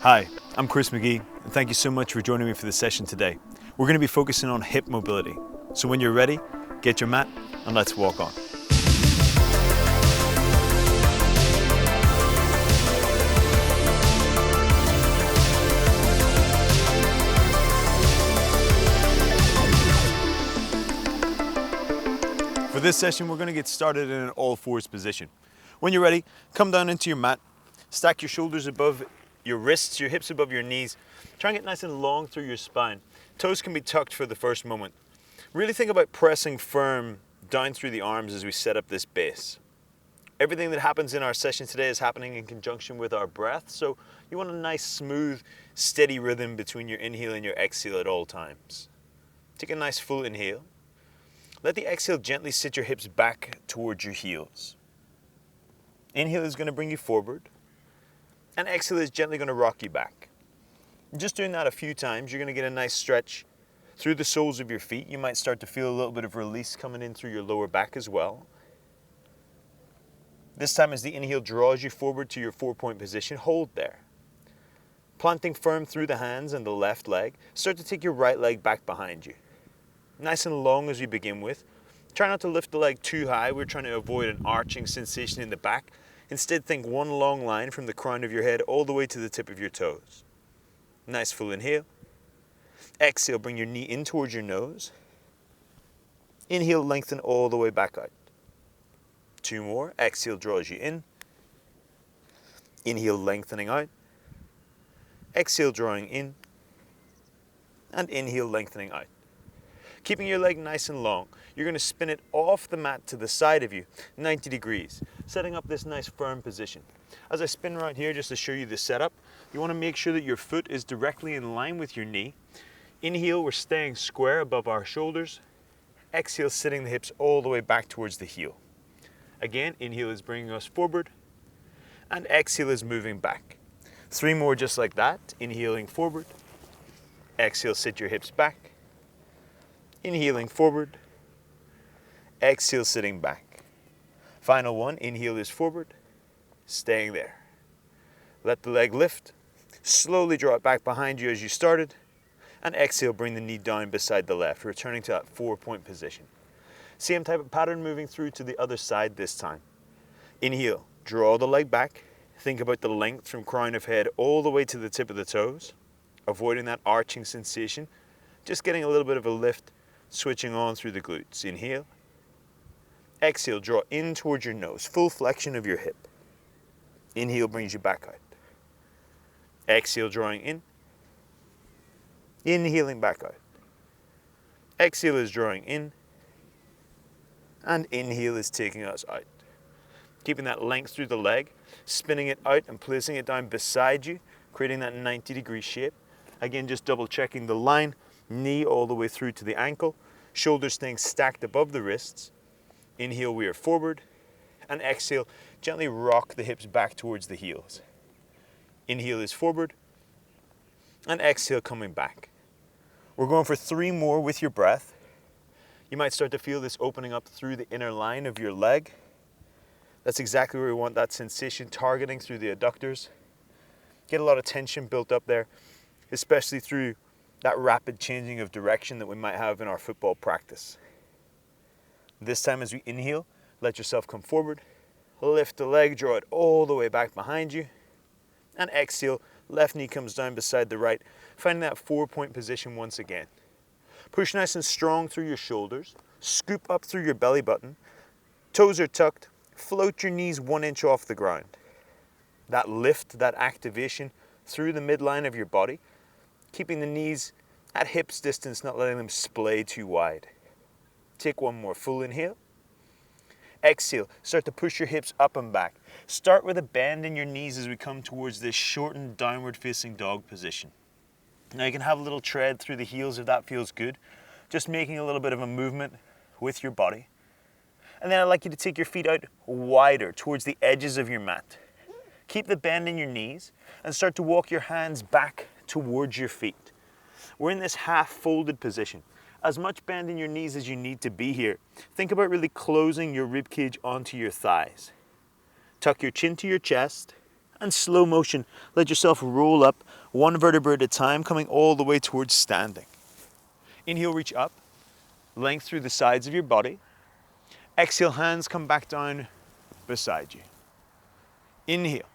Hi, I'm Chris McGee, and thank you so much for joining me for this session today. We're going to be focusing on hip mobility. So when you're ready, get your mat and let's walk on. For this session, we're going to get started in an all-fours position. When you're ready, come down into your mat, stack your shoulders above your wrists, your hips above your knees. Try and get nice and long through your spine. Toes can be tucked for the first moment. Really think about pressing firm down through the arms as we set up this base. Everything that happens in our session today is happening in conjunction with our breath, so you want a nice, smooth, steady rhythm between your inhale and your exhale at all times. Take a nice full inhale. Let the exhale gently sit your hips back towards your heels. Inhale is going to bring you forward, and exhale is gently going to rock you back. Just doing that a few times, you're going to get a nice stretch through the soles of your feet. You might start to feel a little bit of release coming in through your lower back as well. This time, as the inhale draws you forward to your 4-point position, hold there. Planting firm through the hands and the left leg, start to take your right leg back behind you. Nice and long as you begin with. Try not to lift the leg too high. We're trying to avoid an arching sensation in the back. Instead, think one long line from the crown of your head all the way to the tip of your toes. Nice full inhale. Exhale, bring your knee in towards your nose. Inhale, lengthen all the way back out. 2 more. Exhale draws you in. Inhale, lengthening out. Exhale, drawing in. And inhale, lengthening out. Keeping your leg nice and long, you're going to spin it off the mat to the side of you, 90 degrees, setting up this nice firm position. As I spin right here, just to show you the setup, you want to make sure that your foot is directly in line with your knee. Inhale, we're staying square above our shoulders. Exhale, sitting the hips all the way back towards the heel. Again, inhale is bringing us forward, and exhale is moving back. 3 more just like that, inhaling forward. Exhale, sit your hips back. Inhaling forward, exhale sitting back. Final one, inhale is forward, staying there. Let the leg lift, slowly draw it back behind you as you started, and exhale, bring the knee down beside the left, returning to that 4-point position. Same type of pattern moving through to the other side this time. Inhale, draw the leg back, think about the length from crown of head all the way to the tip of the toes, avoiding that arching sensation, just getting a little bit of a lift, switching on through the glutes. Inhale. Exhale, draw in towards your nose, full flexion of your hip. Inhale brings you back out. Exhale, drawing in. Inhaling back out. Exhale is drawing in. And inhale is taking us out. Keeping that length through the leg, spinning it out and placing it down beside you, creating that 90-degree shape. Again, just double checking the line. Knee all the way through to the ankle, shoulders staying stacked above the wrists. Inhale, we are forward, and exhale, gently rock the hips back towards the heels. Inhale is forward, and exhale coming back. We're going for 3 more with your breath. You might start to feel this opening up through the inner line of your leg. That's exactly where we want that sensation, targeting through the adductors. Get a lot of tension built up there, especially through that rapid changing of direction that we might have in our football practice. This time as we inhale, let yourself come forward, lift the leg, draw it all the way back behind you, and exhale, left knee comes down beside the right, finding that 4-point position once again. Push nice and strong through your shoulders, scoop up through your belly button, toes are tucked, float your knees 1 inch off the ground. That lift, that activation through the midline of your body, keeping the knees at hips distance, not letting them splay too wide. Take 1 more full inhale. Exhale, start to push your hips up and back. Start with a bend in your knees as we come towards this shortened downward facing dog position. Now you can have a little tread through the heels if that feels good. Just making a little bit of a movement with your body. And then I'd like you to take your feet out wider towards the edges of your mat. Keep the bend in your knees and start to walk your hands back towards your feet. We're in this half folded position. As much bend in your knees as you need to be here. Think about really closing your rib cage onto your thighs. Tuck your chin to your chest And slow motion, let yourself roll up one vertebra at a time, coming all the way towards standing. Inhale, reach up, length through the sides of your body. Exhale, hands come back down beside you. Inhale,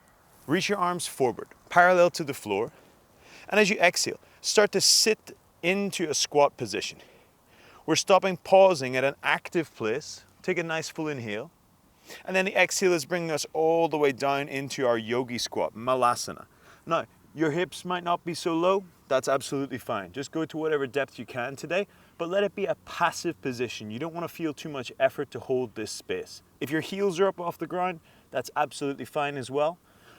reach your arms forward, parallel to the floor. And as you exhale, start to sit into a squat position. We're stopping, pausing at an active place. Take a nice full inhale. And then the exhale is bringing us all the way down into our yogi squat, malasana. Now, your hips might not be so low. That's absolutely fine. Just go to whatever depth you can today, but let it be a passive position. You don't want to feel too much effort to hold this space. If your heels are up off the ground, that's absolutely fine as well.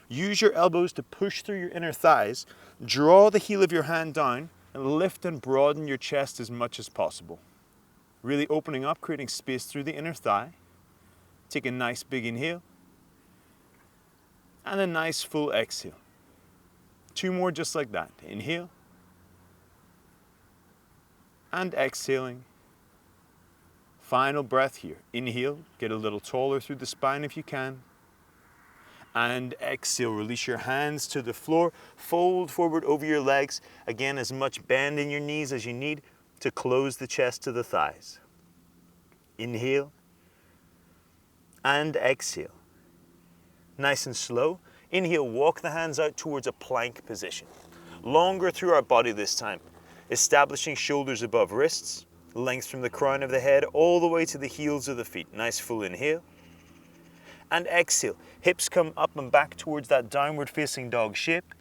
Use your elbows to push through your inner thighs. Draw the heel of your hand down and lift and broaden your chest as much as possible. Really opening up, creating space through the inner thigh. Take a nice big inhale and a nice full exhale. 2 more just like that. Inhale and exhaling. Final breath here. Inhale, get a little taller through the spine if you can. And exhale, release your hands to the floor. Fold forward over your legs. Again, as much bend in your knees as you need to close the chest to the thighs. Inhale and exhale. Nice and slow. Inhale, walk the hands out towards a plank position. Longer through our body this time. Establishing shoulders above wrists, length from the crown of the head all the way to the heels of the feet. Nice full inhale. And exhale, hips come up and back towards that downward facing dog shape.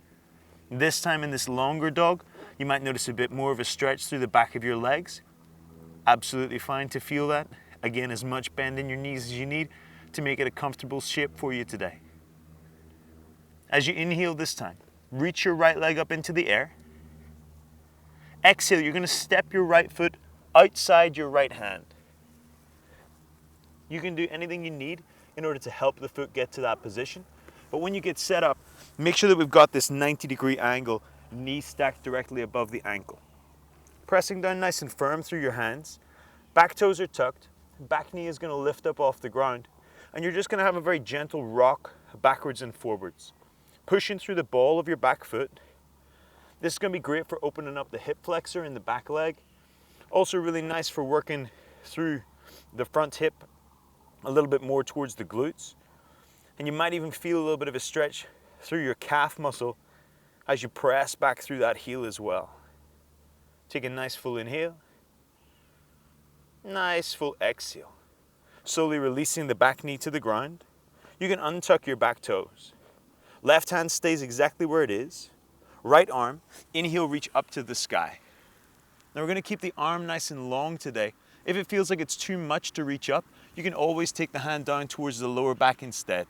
This time in this longer dog, you might notice a bit more of a stretch through the back of your legs. Absolutely fine to feel that. Again, as much bend in your knees as you need to make it a comfortable shape for you today. As you inhale this time, reach your right leg up into the air. Exhale, you're going to step your right foot outside your right hand. You can do anything you need in order to help the foot get to that position. But when you get set up, make sure that we've got this 90-degree angle, knee stacked directly above the ankle. Pressing down nice and firm through your hands. Back toes are tucked. Back knee is going to lift up off the ground. And you're just going to have a very gentle rock backwards and forwards. Pushing through the ball of your back foot. This is going to be great for opening up the hip flexor in the back leg. Also really nice for working through the front hip a little bit more towards the glutes. And you might even feel a little bit of a stretch through your calf muscle as you press back through that heel as well. Take a nice full inhale. Nice full exhale. Slowly releasing the back knee to the ground. You can untuck your back toes. Left hand stays exactly where it is. Right arm, inhale, reach up to the sky. Now we're going to keep the arm nice and long today. If it feels like it's too much to reach up, you can always take the hand down towards the lower back instead.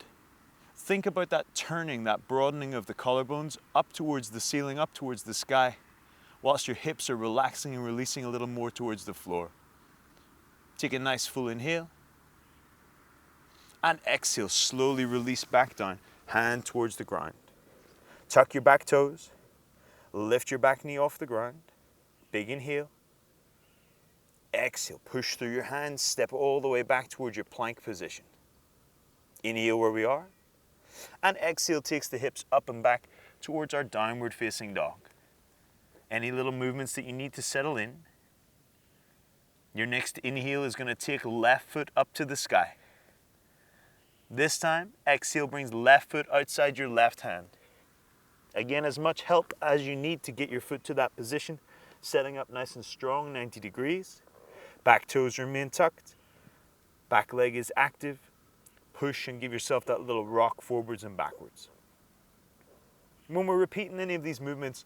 Think about that turning, that broadening of the collarbones up towards the ceiling, up towards the sky, whilst your hips are relaxing and releasing a little more towards the floor. Take a nice full inhale. And exhale, slowly release back down, hand towards the ground. Tuck your back toes, lift your back knee off the ground. Big inhale. Exhale, push through your hands, step all the way back towards your plank position. Inhale where we are. And exhale takes the hips up and back towards our downward facing dog. Any little movements that you need to settle in. Your next inhale is going to take left foot up to the sky. This time, exhale brings left foot outside your left hand. Again, as much help as you need to get your foot to that position, setting up nice and strong, 90 degrees. Back toes remain tucked. Back leg is active. Push and give yourself that little rock forwards and backwards. When we're repeating any of these movements,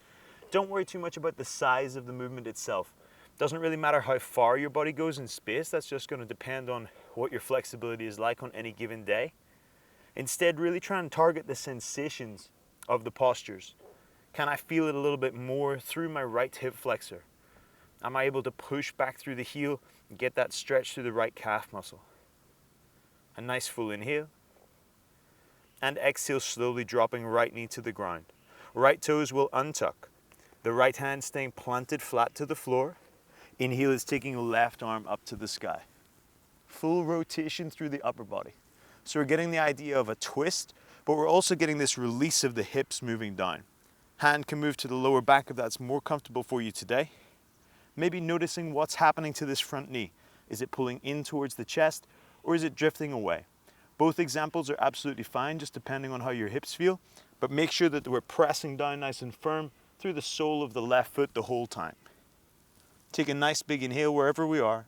don't worry too much about the size of the movement itself. Doesn't really matter how far your body goes in space. That's just going to depend on what your flexibility is like on any given day. Instead, really try and target the sensations of the postures. Can I feel it a little bit more through my right hip flexor? Am I able to push back through the heel and get that stretch through the right calf muscle? A nice full inhale. And exhale, slowly dropping right knee to the ground. Right toes will untuck. The right hand staying planted flat to the floor. Inhale is taking left arm up to the sky. Full rotation through the upper body. So we're getting the idea of a twist but we're also getting this release of the hips moving down. Hand can move to the lower back if that's more comfortable for you today. Maybe noticing what's happening to this front knee. Is it pulling in towards the chest or is it drifting away? Both examples are absolutely fine, just depending on how your hips feel, but make sure that we're pressing down nice and firm through the sole of the left foot the whole time. Take a nice big inhale wherever we are,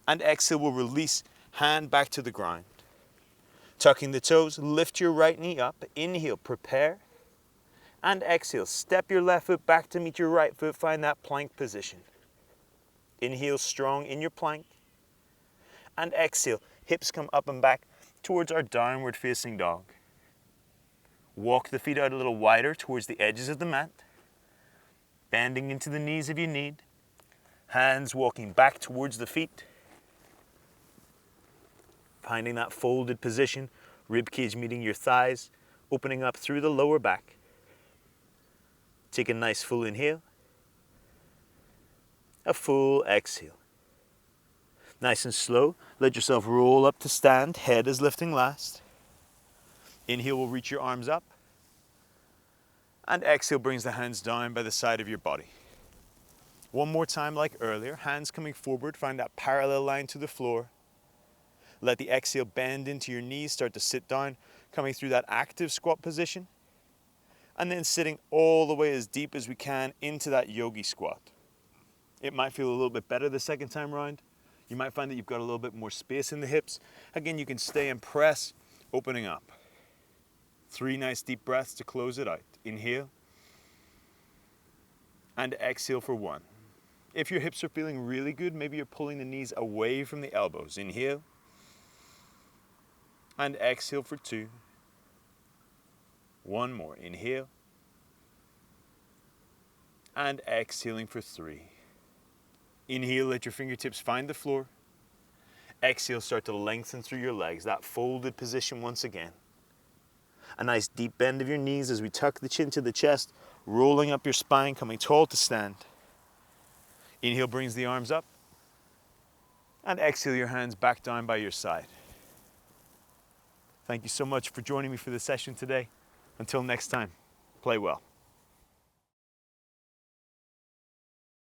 and exhale, we'll release, hand back to the ground. Tucking the toes, lift your right knee up, inhale, prepare, and exhale, step your left foot back to meet your right foot, find that plank position. Inhale strong in your plank, and exhale, hips come up and back towards our downward facing dog. Walk the feet out a little wider towards the edges of the mat, bending into the knees if you need, hands walking back towards the feet, finding that folded position, rib cage meeting your thighs, opening up through the lower back. Take a nice full inhale, a full exhale. Nice and slow, let yourself roll up to stand, head is lifting last. Inhale will reach your arms up, and exhale brings the hands down by the side of your body. One more time like earlier, hands coming forward, find that parallel line to the floor. Let the exhale bend into your knees, start to sit down, coming through that active squat position. And then sitting all the way as deep as we can into that yogi squat. It might feel a little bit better the second time around. You might find that you've got a little bit more space in the hips. Again, you can stay and press, opening up. 3 nice deep breaths to close it out. Inhale, and exhale for 1. If your hips are feeling really good, maybe you're pulling the knees away from the elbows. Inhale, and exhale for 2. 1 more. Inhale, and exhaling for 3. Inhale, let your fingertips find the floor. Exhale, start to lengthen through your legs, that folded position once again. A nice deep bend of your knees as we tuck the chin to the chest, rolling up your spine, coming tall to stand. Inhale brings the arms up, and exhale your hands back down by your side. Thank you so much for joining me for this session today. Until next time, play well.